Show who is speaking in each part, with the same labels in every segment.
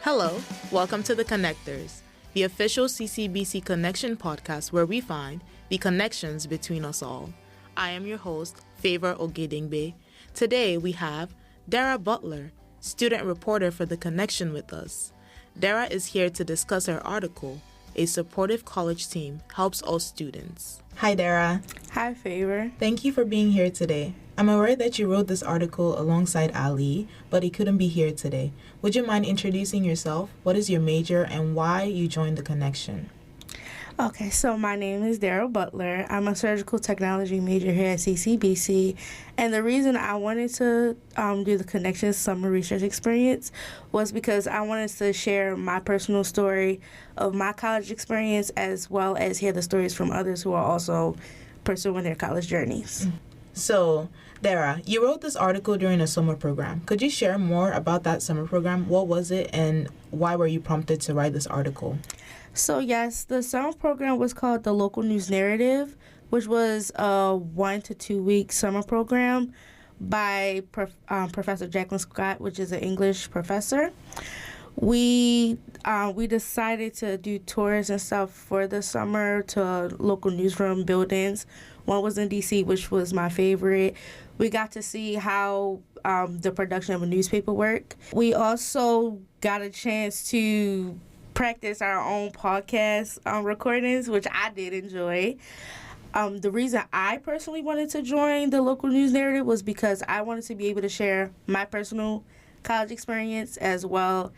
Speaker 1: Hello, welcome to The Connectors, the official CCBC Connection podcast where we find the connections between us all. I am your host, Favour Ogedengbe. Today we have Dara Butler, student reporter for The Connection with us. Dara is here to discuss her article, A Supportive College Team Helps All Students. Hi, Dara.
Speaker 2: Hi, Favour.
Speaker 1: Thank you for being here today. I'm aware that you wrote this article alongside Ali, but he couldn't be here today. Would you mind introducing yourself? What is your major and why you joined The Connection?
Speaker 2: Okay, so my name is Dara Butler. I'm a surgical technology major here at CCBC, and the reason I wanted to do the Connection summer research experience was because I wanted to share my personal story of my college experience as well as hear the stories from others who are also pursuing their college journeys.
Speaker 1: So, Dara, you wrote this article during a summer program. Could you share more about that summer program? What was it and why were you prompted to write this article?
Speaker 2: So yes, the summer program was called the Local News Narrative, which was a 1 to 2 week summer program by Professor Jacqueline Scott, which is an English professor. We decided to do tours and stuff for the summer to local newsroom buildings. One was in D.C., which was my favorite. We got to see how the production of a newspaper worked. We also got a chance to practice our own podcast recordings, which I did enjoy. The reason I personally wanted to join the Local News Narrative was because I wanted to be able to share my personal college experience as well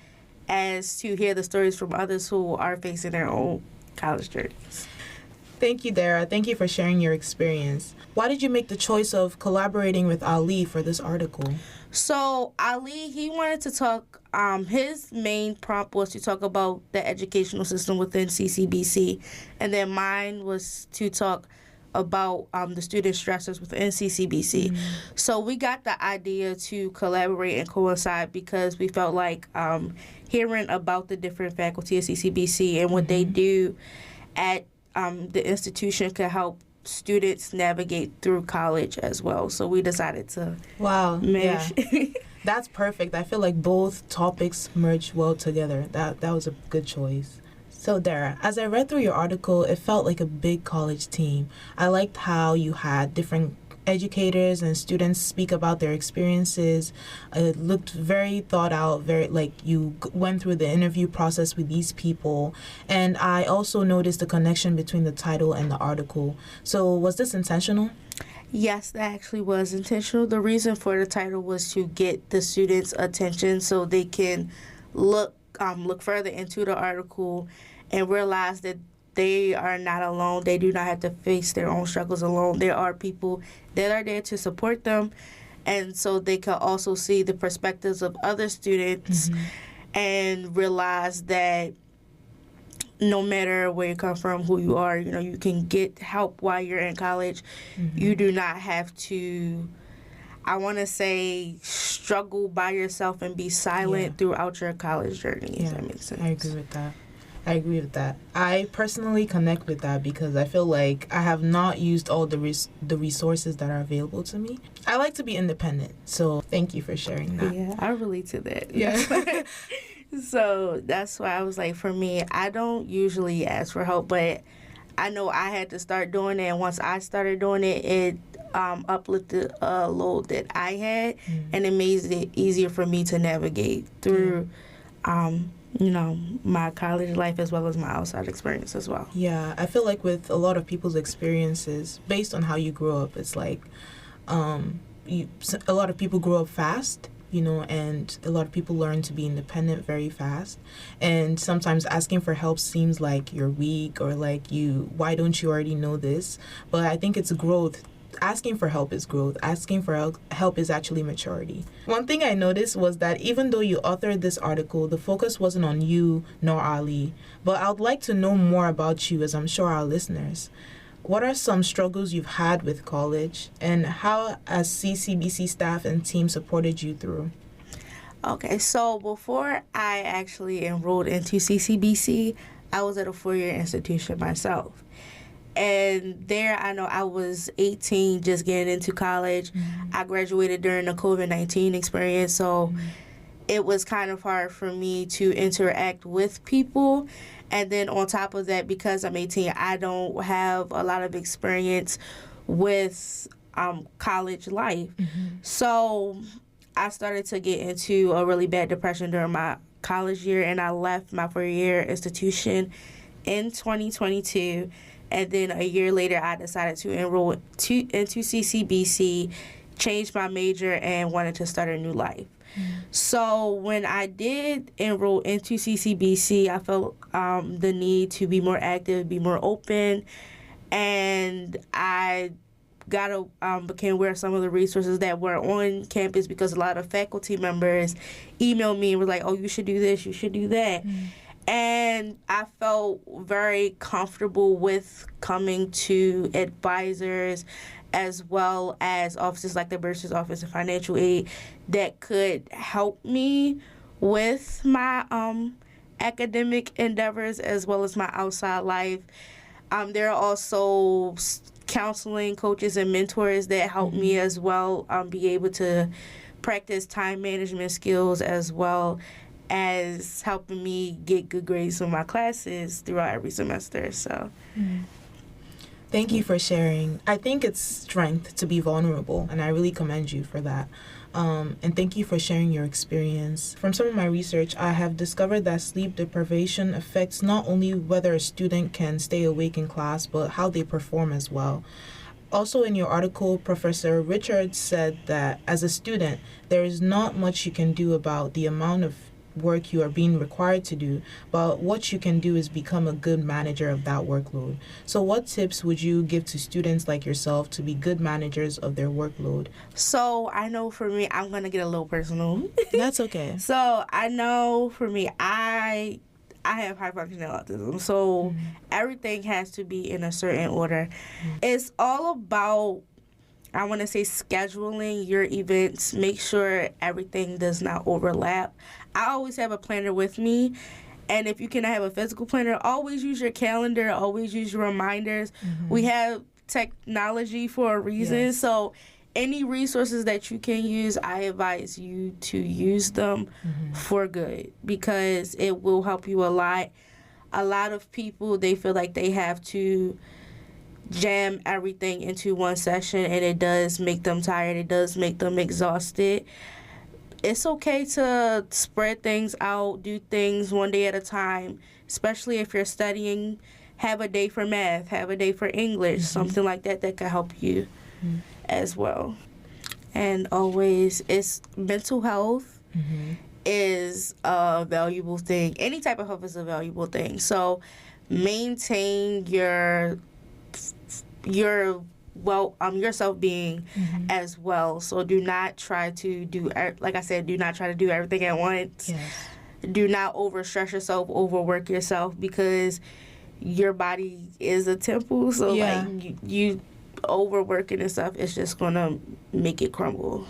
Speaker 2: as to hear the stories from others who are facing their own college journeys.
Speaker 1: Thank you, Dara. Thank you for sharing your experience. Why did you make the choice of collaborating with Ali for this article?
Speaker 2: So Ali, he wanted to talk, his main prompt was to talk about the educational system within CCBC, and then mine was to talk about the student stressors within CCBC. Mm-hmm. So we got the idea to collaborate and coincide because we felt like hearing about the different faculty at CCBC and what they do at the institution could help students navigate through college as well. So we decided to merge.
Speaker 1: Yeah. That's perfect. I feel like both topics merge well together. That was a good choice. So Dara, as I read through your article, it felt like a big college team. I liked how you had different educators and students speak about their experiences. It looked very thought out, very like you went through the interview process with these people. And I also noticed the connection between the title and the article. So was this intentional?
Speaker 2: Yes, that actually was intentional. The reason for the title was to get the students' attention so they can look further into the article and realize that they are not alone. They do not have to face their own struggles alone. There are people that are there to support them, and so they can also see the perspectives of other students and realize that no matter where you come from, who you are, you can get help while you're in college. You do not have to, I want to say, struggle by yourself and be silent throughout your college journey, if that makes sense.
Speaker 1: I agree with that. I personally connect with that because I feel like I have not used all the resources that are available to me. I like to be independent, so thank you for sharing that.
Speaker 2: Yeah, I relate to that.
Speaker 1: Yeah.
Speaker 2: So that's why I was like, for me, I don't usually ask for help, but I know I had to start doing it, and once I started doing it, it uplifted a load that I had, and it made it easier for me to navigate through my college life as well as my outside experience as well.
Speaker 1: Yeah, I feel like with a lot of people's experiences, based on how you grow up, it's like a lot of people grow up fast, and a lot of people learn to be independent very fast. And sometimes asking for help seems like you're weak or like why don't you already know this? But I think it's growth. Asking for help is growth. Asking for help is actually maturity. One thing I noticed was that even though you authored this article, the focus wasn't on you nor Ali. But I would like to know more about you, as I'm sure our listeners. What are some struggles you've had with college, and how has CCBC staff and team supported you through?
Speaker 2: Okay, so before I actually enrolled into CCBC, I was at a four-year institution myself. And there, I know I was 18, just getting into college. I graduated during the COVID-19 experience, so it was kind of hard for me to interact with people. And then on top of that, because I'm 18, I don't have a lot of experience with college life. So I started to get into a really bad depression during my college year, and I left my four-year institution in 2022. And then a year later, I decided to enroll into CCBC, change my major, and wanted to start a new life. So when I did enroll into CCBC, I felt the need to be more active, be more open, and I became aware of some of the resources that were on campus, because a lot of faculty members emailed me and were like, oh, you should do this, you should do that. And I felt very comfortable with coming to advisors as well as offices like the Bursar's Office of Financial Aid that could help me with my academic endeavors as well as my outside life. There are also counseling coaches and mentors that help me as well be able to practice time management skills, as well as helping me get good grades on my classes throughout every semester. So
Speaker 1: thank you for sharing. I think it's strength to be vulnerable, and I really commend you for that. And thank you for sharing your experience. From some of my research, I have discovered that sleep deprivation affects not only whether a student can stay awake in class, but how they perform as well. Also, in your article, Professor Richards said that as a student, there is not much you can do about the amount of work you are being required to do, but what you can do is become a good manager of that workload. So what tips would you give to students like yourself to be good managers of their workload?
Speaker 2: So I know for me, I'm going to get a little personal.
Speaker 1: That's okay.
Speaker 2: So I know for me, I have high functioning autism, so everything has to be in a certain order. It's all about, I want to say, scheduling your events. Make sure everything does not overlap. I always have a planner with me, and if you cannot have a physical planner, always use your calendar, always use your reminders. We have technology for a reason, so any resources that you can use, I advise you to use them for good, because it will help you a lot. A lot of people, they feel like they have to jam everything into one session, and it does make them tired. It does make them exhausted. It's okay to spread things out, do things one day at a time, especially if you're studying. Have a day for math, have a day for English, something like that that can help you as well. And always, it's mental health is a valuable thing. Any type of health is a valuable thing. So maintain your self-being as well. So do not try to do, like I said, do not try to do everything at once. Do not overstress yourself, overwork yourself, because your body is a temple. So like you overworking and stuff, it's just gonna make it crumble.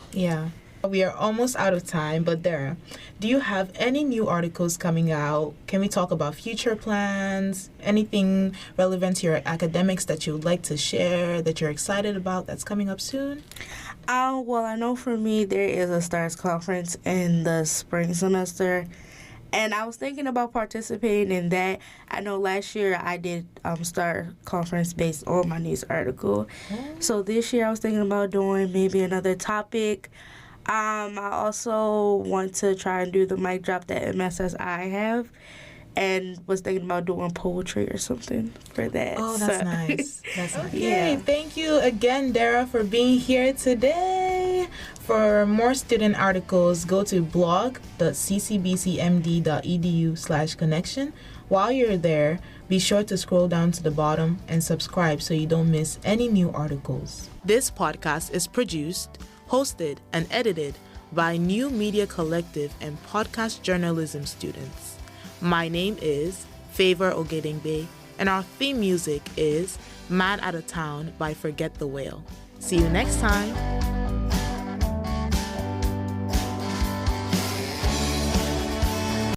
Speaker 2: We are almost out of time, but Dara, do you have any new articles coming out? Can we talk about future plans? Anything relevant to your academics that you would like to share, that you're excited about, that's coming up soon? Well, I know for me, there is a STARS conference in the spring semester, and I was thinking about participating in that. I know last year I did STAR conference based on my news article. So this year I was thinking about doing maybe another topic. I also want to try and do the mic drop that MSSI have, and was thinking about doing poetry or something for that.
Speaker 1: Oh, that's nice. That's nice. Okay, thank you again, Dara, for being here today. For more student articles, go to blog.ccbcmd.edu/connection. While you're there, be sure to scroll down to the bottom and subscribe so you don't miss any new articles. This podcast is produced, hosted, and edited by New Media Collective and podcast journalism students. My name is Favour Ogedengbe, and our theme music is Man Out of Town by Forget the Whale. See you next time.